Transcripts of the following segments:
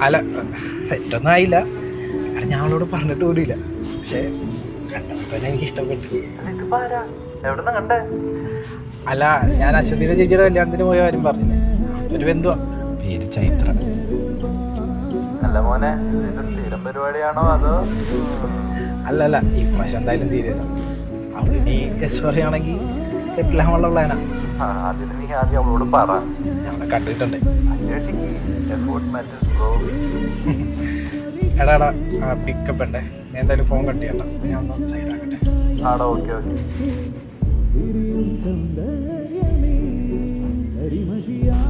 അല്ല സെറ്റൊന്നും ആയില്ല. അല്ല ഞാൻ അവളോട് പറഞ്ഞിട്ട് പോലുമില്ല. പക്ഷെ കണ്ടപ്പോൾ തന്നെ എനിക്ക് ഇഷ്ടപ്പെട്ടു. അല്ല ഞാൻ അശ്വതിയുടെ ചേച്ചിയുടെ കല്യാണത്തിന് പോയ കാര്യം പറഞ്ഞില്ലേ, ഒരു ബന്ധുവാ, പേര് ചൈത്ര. അല്ല മോനെ, സ്ഥിരം പരിപാടിയാണോ അതോ? അല്ലല്ല, ഈ പ്രാവശ്യം എന്തായാലും സീരിയസ് ആണ്. അവളിനി എസ് പറയുകയാണെങ്കിൽ സെറ്റിൽ ആവാനുള്ള പ്ലാനാ. അതിന് നീ ആദ്യം അവളോട് പറ. ഞങ്ങളെ കണ്ടിട്ടുണ്ട്. എടാ പിക്കപ്പ് ഉണ്ടേ, നീ എന്തായാലും ഫോൺ കട്ട് ചെയ്യണ്ട, ഞാൻ ഒന്ന് സൈഡ് ആക്കട്ടെ. ആടോ, ഓക്കെ ഓക്കെ.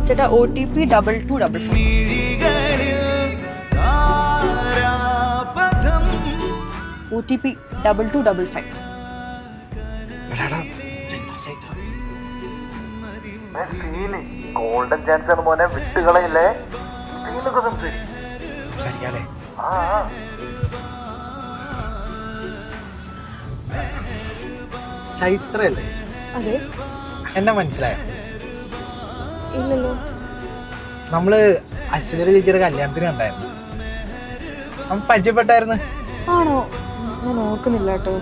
ചേട്ടാ OTP 2255. OTP 2255. ഗോൾഡൻ ചാൻസ് ആണ് മോനെ, വിട്ടുകളയില്ലേ. സംസാരിക്കാല്ലേ? ചൈത്രയല്ലേ? അതെ. എന്നെ മനസ്സിലായോ? ഇല്ലല്ലോ. നമ്മള് അശ്വതിയുടെ ചേച്ചിയുടെ കല്യാണത്തിന് കണ്ടായിരുന്നു, നമ്മൾ പരിചയപ്പെട്ടായിരുന്നു. ആണോ? ഞാൻ ഓർക്കുന്നില്ല കേട്ടോ.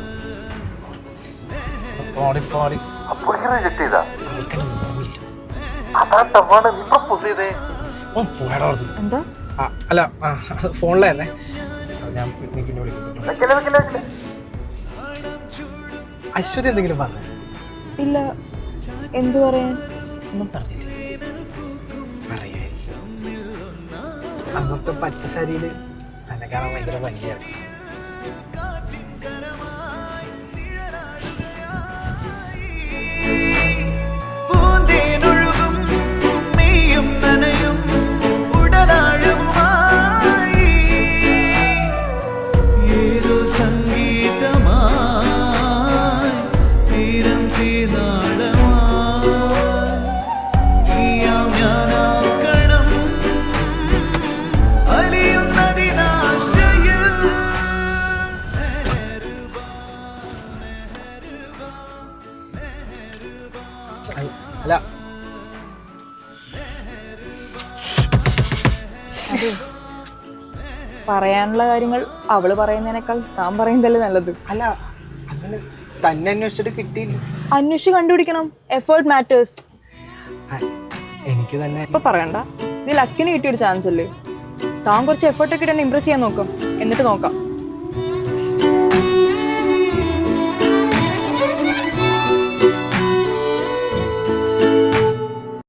റിജക്ട് ചെയ്താ അതാ നീ പ്രപ്പോസ് ചെയ്തേ. എന്താ? അല്ല ഫോണിലായിരുന്നേ, ഞാൻ പിന്നെ വിളിക്കുന്നു. അശ്വതി എന്തെങ്കിലും പറഞ്ഞു? ഇല്ല. എന്തു പറയാൻ? ഒന്നും പറഞ്ഞില്ല. പറയായിരിക്കും. അന്നത്തെ പച്ച സാരിയിൽ തന്നെ കാണാൻ ഭയങ്കര ഭംഗിയാണ്. അല്ല പറയാനുള്ള കാര്യങ്ങൾ അവള് പറയുന്നതിനേക്കാൾ താൻ പറയുന്നതല്ലേ നല്ലത്. അല്ല അതിന് തന്നെ അന്വേഷിച്ചിട്ട് കിട്ടിയില്ല. അന്വേഷിച്ച് കണ്ടുപിടിക്കണം. Effort matters. എനിക്ക് തന്നെ ഇപ്പൊ പറയണ്ട. ഇത് ലക്കിന് കിട്ടിയൊരു ചാൻസ് അല്ലേ. താൻ കുറച്ച് എഫേർട്ട് ഒക്കെ ഇട്ട് ഇംപ്രസ് ചെയ്യാൻ നോക്കാം, എന്നിട്ട് നോക്കാം.